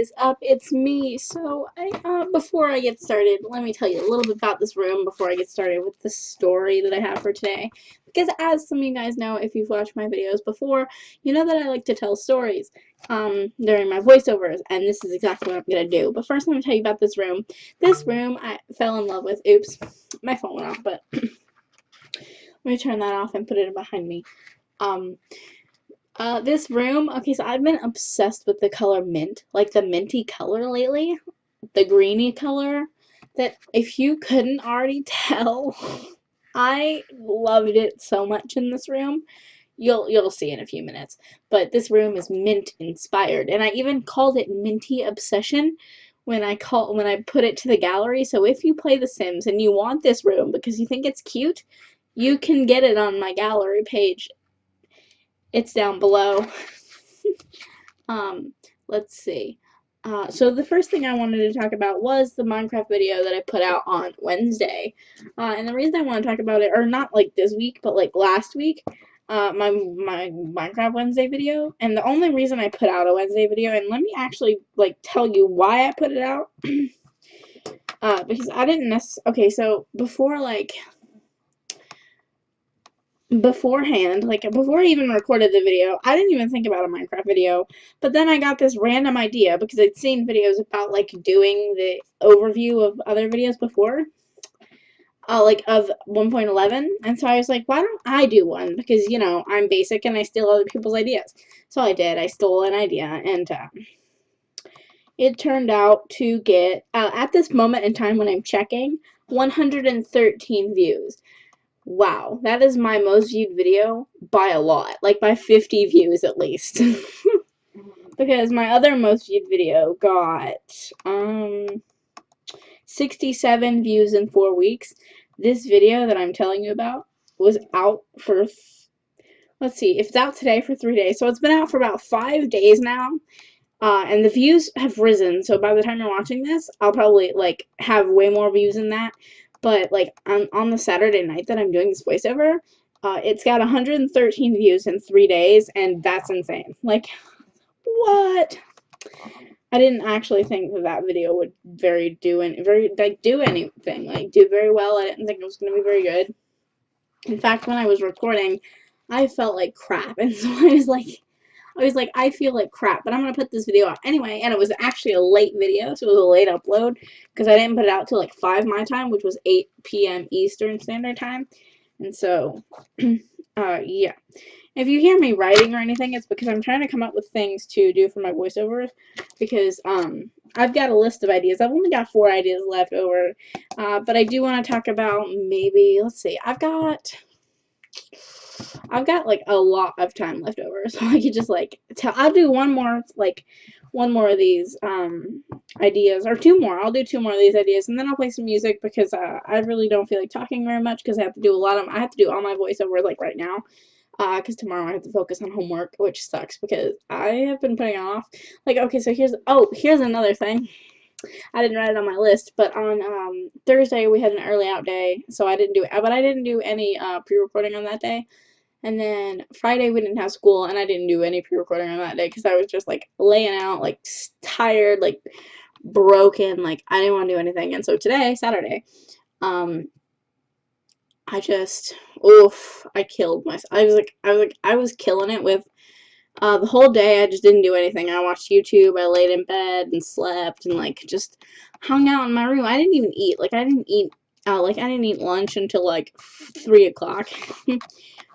is up? It's me. So, before I get started, let me tell you a little bit about this room before I get started with the story that I have for today. Because as some of you guys know, if you've watched my videos before, you know that I like to tell stories during my voiceovers, and this is exactly what I'm going to do. But first, I'm going to tell you about this room. This room I fell in love with. Oops, my phone went off, but let me turn that off and put it behind me. This room, okay, so I've been obsessed with the color mint, like the minty color lately, the greeny color, that if you couldn't already tell, I loved it so much in this room. You'll see in a few minutes, but this room is mint inspired, and I even called it Minty Obsession when I put it to the gallery. So if you play The Sims and you want this room because you think it's cute, you can get it on my gallery page. It's down below. Let's see. So the first thing I wanted to talk about was the Minecraft video that I put out on Wednesday. And the reason I want to talk about it, or not like this week, but like last week, my Minecraft Wednesday video. And the only reason I put out a Wednesday video, and let me actually like tell you why I put it out. Because I didn't okay, so beforehand, like before I even recorded the video, I didn't even think about a Minecraft video, but then I got this random idea because I'd seen videos about like doing the overview of other videos before, like of 1.11, and so I was like, why don't I do one, because you know I'm basic and I steal other people's ideas. So I did. I stole an idea, and it turned out to get at this moment in time when I'm checking 113 views. Wow, that is my most viewed video by a lot, like by 50 views at least. Because my other most viewed video got 67 views in 4 weeks. This video that I'm telling you about was out for, let's see, if it's out today for 3 days, so it's been out for about 5 days now. And the views have risen, so by the time you're watching this, I'll probably like have way more views than that. But like on the Saturday night that I'm doing this voiceover, it's got 113 views in 3 days, and that's insane. Like, what? I didn't actually think that video would do anything, like do very well. I didn't think it was gonna be very good. In fact, when I was recording, I felt like crap, and so I was like, I feel like crap, but I'm going to put this video out anyway, and it was actually a late video, so it was a late upload, because I didn't put it out till like 5 my time, which was 8 p.m. Eastern Standard Time, and so, yeah. If you hear me writing or anything, it's because I'm trying to come up with things to do for my voiceovers, because, I've got a list of ideas. I've only got 4 ideas left over, but I do want to talk about maybe, let's see, I've got like a lot of time left over, so I could just like I'll do one more of these ideas, or 2 more. I'll do 2 more of these ideas, and then I'll play some music because I really don't feel like talking very much because I have to do all my voiceovers like right now. Because tomorrow I have to focus on homework, which sucks because I have been putting off. Like, okay, so here's another thing. I didn't write it on my list, but on Thursday we had an early out day, so I didn't do any pre-recording on that day. And then Friday we didn't have school, and I didn't do any pre-recording on that day because I was just like laying out, like tired, like broken, like I didn't want to do anything. And so today, Saturday, I just, I killed myself. I was killing it with the whole day. I just didn't do anything. I watched YouTube, I laid in bed and slept and like just hung out in my room. I didn't even eat. I didn't eat lunch until like 3 o'clock.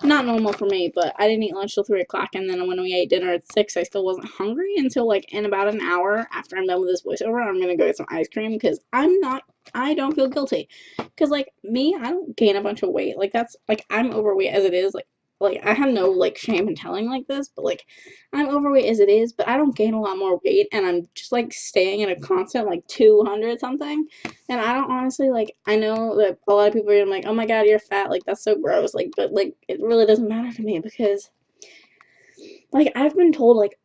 Not normal for me, but I didn't eat lunch till 3 o'clock, and then when we ate dinner at 6, I still wasn't hungry until like in about an hour after I'm done with this voiceover. I'm gonna go get some ice cream because I don't feel guilty. Because like me, I don't gain a bunch of weight. Like that's like I'm overweight as it is. Like I have no like shame in telling like this, but like I'm overweight as it is, but I don't gain a lot more weight, and I'm just like staying at a constant like 200 something. And I don't honestly, like, I know that a lot of people are like, oh my god, you're fat, like that's so gross, like, but like it really doesn't matter to me because like I've been told like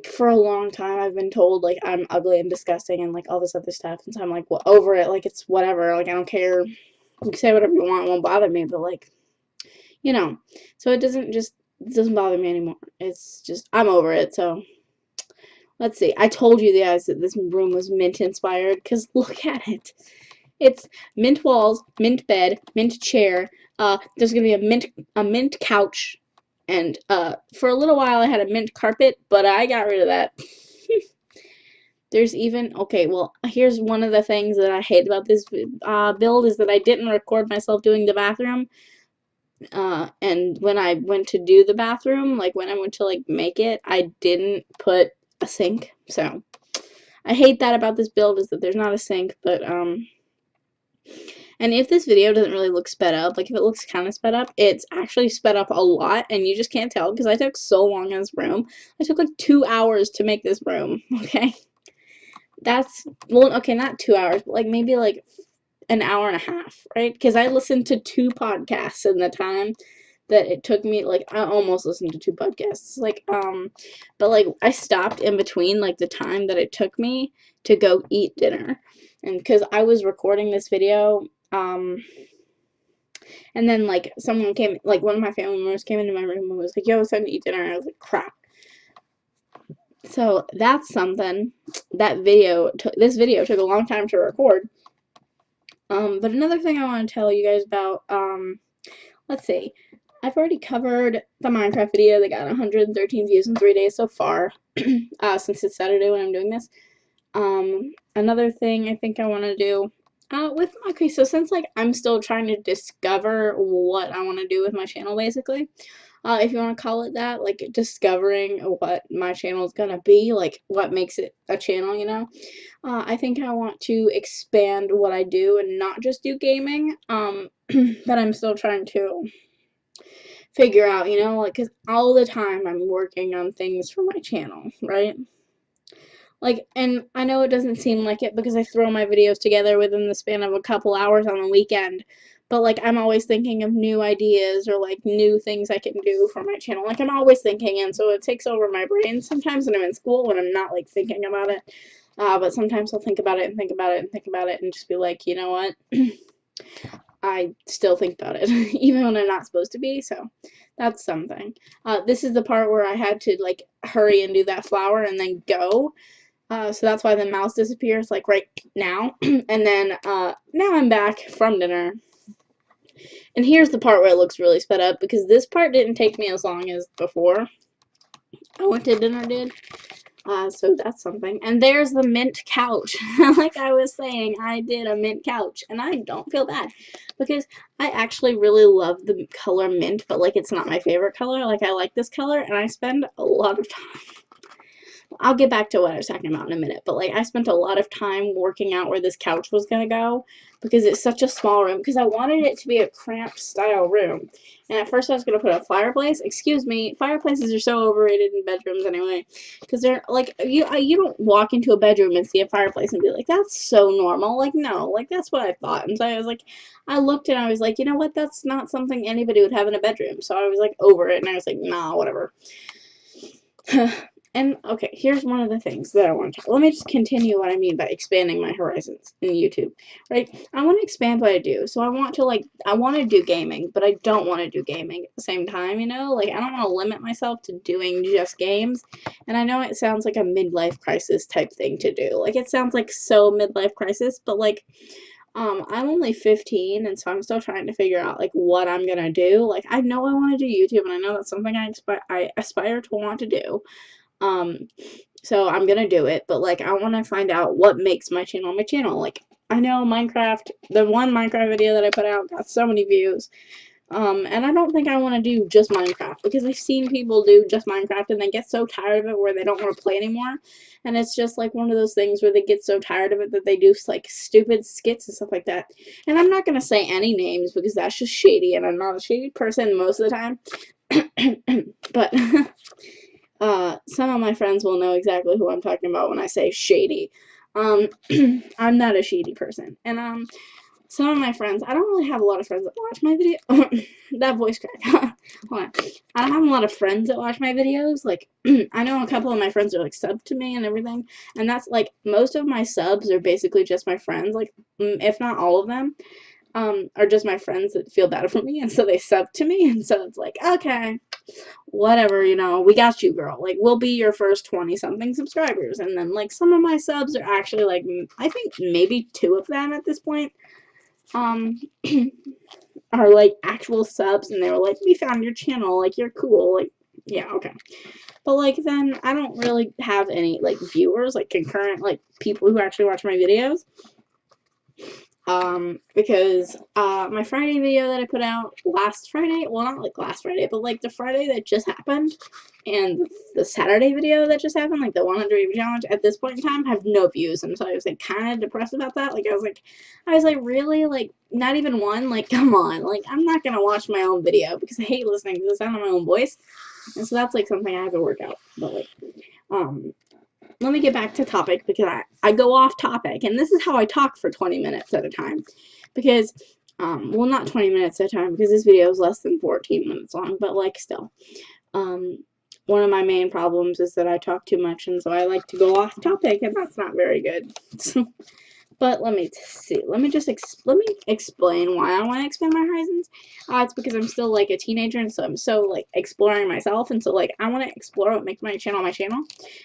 for a long time I've been told like I'm ugly and disgusting and like all this other stuff, and so I'm like, well, over it, like it's whatever, like I don't care, you can say whatever you want, it won't bother me, but like, you know, so it doesn't bother me anymore. It's just, I'm over it, so Let's see. I told you guys that this room was mint inspired because look at it. It's mint walls, mint bed, mint chair. There's gonna be a mint couch, and for a little while I had a mint carpet, but I got rid of that. There's even, okay, well, here's one of the things that I hate about this build is that I didn't record myself doing the bathroom. And when I went to do the bathroom, like when I went to like make it, I didn't put a sink. So I hate that about this build is that there's not a sink, but and if this video doesn't really look sped up, like if it looks kind of sped up, it's actually sped up a lot, and you just can't tell because I took so long in this room. I took like 2 hours to make this room, okay? That's, well, okay, not 2 hours, but like maybe like an hour and a half, right? Because I listened to 2 podcasts in the time that it took me, like, I almost listened to 2 podcasts, like, but, like, I stopped in between, like, the time that it took me to go eat dinner, and because I was recording this video, and then, like, someone came, like, one of my family members came into my room and was like, yo, it's time to eat dinner, and I was like, crap. So, that's something, this video took a long time to record, but another thing I want to tell you guys about, let's see, I've already covered the Minecraft video that got 113 views in 3 days so far, since it's Saturday when I'm doing this. Another thing I think I want to do, okay, so since, like, I'm still trying to discover what I want to do with my channel, basically, if you want to call it that, like, discovering what my channel is going to be, like, what makes it a channel, you know, I think I want to expand what I do and not just do gaming, but I'm still trying to figure out, you know, like, because all the time I'm working on things for my channel, right? Like, and I know it doesn't seem like it because I throw my videos together within the span of a couple hours on the weekend, but, like, I'm always thinking of new ideas or, like, new things I can do for my channel. Like, I'm always thinking, and so it takes over my brain sometimes when I'm in school when I'm not, like, thinking about it. But sometimes I'll think about it and think about it and think about it and just be like, you know what? I still think about it, even when I'm not supposed to be, so that's something. This is the part where I had to, like, hurry and do that flower and then go. So that's why the mouse disappears, like, right now. And then, now I'm back from dinner. And here's the part where it looks really sped up, because this part didn't take me as long as before I went to dinner did. So that's something. And there's the mint couch. Like I was saying, I did a mint couch, and I don't feel bad because I actually really love the color mint, but, like, it's not my favorite color. Like, I like this color, and I spend a lot of time. I'll get back to what I was talking about in a minute, but, like, I spent a lot of time working out where this couch was going to go because it's such a small room, because I wanted it to be a cramped style room. And at first I was going to put a fireplace. Excuse me, fireplaces are so overrated in bedrooms anyway, because they're, like, you don't walk into a bedroom and see a fireplace and be like, that's so normal. Like, no, like, that's what I thought. And so I was like, I looked and I was like, you know what, that's not something anybody would have in a bedroom. So I was, like, over it, and I was like, nah, whatever. And, okay, here's one of the things that I want to talk. Let me just continue what I mean by expanding my horizons in YouTube, right? I want to expand what I do. So I want to, like, I want to do gaming, but I don't want to do gaming at the same time, you know? Like, I don't want to limit myself to doing just games. And I know it sounds like a midlife crisis type thing to do. Like, it sounds like so midlife crisis, but, like, I'm only 15, and so I'm still trying to figure out, like, what I'm gonna do. Like, I know I want to do YouTube, and I know that's something I aspire to want to do. So I'm gonna do it, but, like, I want to find out what makes my channel my channel. Like, I know Minecraft, the one Minecraft video that I put out got so many views, and I don't think I want to do just Minecraft, because I've seen people do just Minecraft and they get so tired of it where they don't want to play anymore, and it's just, like, one of those things where they get so tired of it that they do, like, stupid skits and stuff like that. And I'm not gonna say any names because that's just shady, and I'm not a shady person most of the time, but some of my friends will know exactly who I'm talking about when I say shady. I'm not a shady person. And, some of my friends, I don't really have a lot of friends that watch my video. That voice crack. Hold on. I don't have a lot of friends that watch my videos. Like, I know a couple of my friends are, like, subbed to me and everything. And that's, like, most of my subs are basically just my friends. Like, if not all of them, are just my friends that feel bad for me. And so they sub to me. And so it's like, okay. whatever, you know, we got you, girl. Like, we'll be your first 20-something subscribers. And then, like, some of my subs are actually, like, I think maybe 2 of them at this point, are, like, actual subs, and they were like, we found your channel, like, you're cool, like, yeah, okay. But, like, then I don't really have any, like, viewers, like, concurrent, like, people who actually watch my videos. Because my Friday video that I put out last Friday, well, not like last Friday, but like the Friday that just happened, and the Saturday video that just happened, like the 100 view challenge, at this point in time have no views, and so I was like kind of depressed about that. Like I was like really, like, not even one, like, come on, like, I'm not gonna watch my own video because I hate listening to the sound of my own voice, and so that's like something I have to work out. But like, let me get back to topic, because I go off topic, and this is how I talk for 20 minutes at a time, because, well, not 20 minutes at a time, because this video is less than 14 minutes long, but, like, still, one of my main problems is that I talk too much, and so I like to go off topic, and that's not very good. But let me see. Let me explain why I want to expand my horizons. It's because I'm still, like, a teenager, and so I'm so, like, exploring myself, and so, like, I want to explore what makes my channel.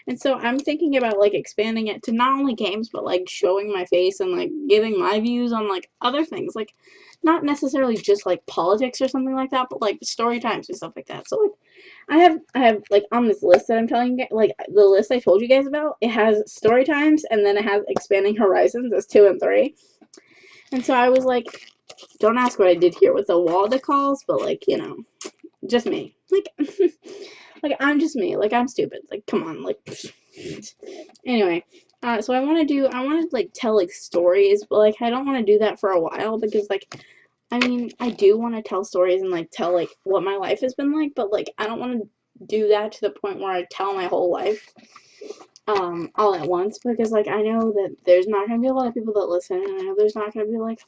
And so I'm thinking about, like, expanding it to not only games, but, like, showing my face and, like, giving my views on, like, other things. Like, not necessarily just, like, politics or something like that, but, like, story times and stuff like that. So, like, I have, like, on this list that I'm telling you, like, the list I told you guys about, it has story times, and then it has expanding horizons as 2 and 3. And so I was like, don't ask what I did here with the wall decals, but, like, you know, just me. Like, like, I'm just me. Like, I'm stupid. Like, come on. Like, anyway, so I want to, like, tell, like, stories, but, like, I don't want to do that for a while, because, like, I mean, I do want to tell stories and, like, tell, like, what my life has been like, but, like, I don't want to do that to the point where I tell my whole life, all at once, because, like, I know that there's not going to be a lot of people that listen, and I know there's not going to be, like,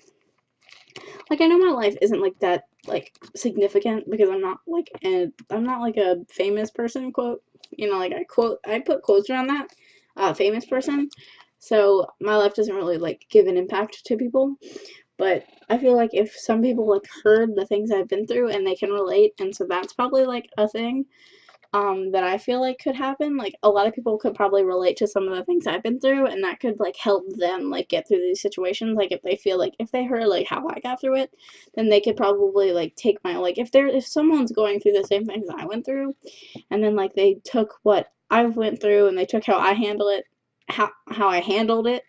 I know my life isn't, like, that, like, significant, because I'm not, like, a famous person, quote, you know, like, I put quotes around that, famous person, so my life doesn't really, like, give an impact to people. But I feel like if some people, like, heard the things I've been through and they can relate, and so that's probably, like, a thing, that I feel like could happen. Like, a lot of people could probably relate to some of the things I've been through, and that could, like, help them, like, get through these situations. Like, if they feel like, if they heard, like, how I got through it, then they could probably, like, take my, like, if someone's going through the same things I went through, and then, like, they took what I went through, and they took how I handled it, how I handled it,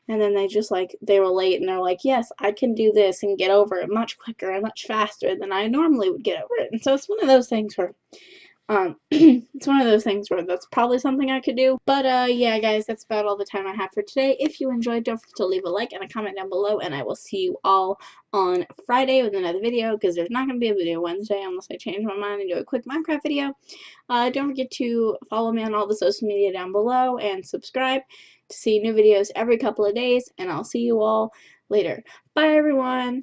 and then they just, like, they relate, and they're like, yes, I can do this and get over it much quicker and much faster than I normally would get over it. And so it's one of those things where, it's one of those things where that's probably something I could do. But, yeah, guys, that's about all the time I have for today. If you enjoyed, don't forget to leave a like and a comment down below, and I will see you all on Friday with another video, because there's not going to be a video Wednesday unless I change my mind and do a quick Minecraft video. Don't forget to follow me on all the social media down below, and subscribe to see new videos every couple of days, and I'll see you all later. Bye, everyone!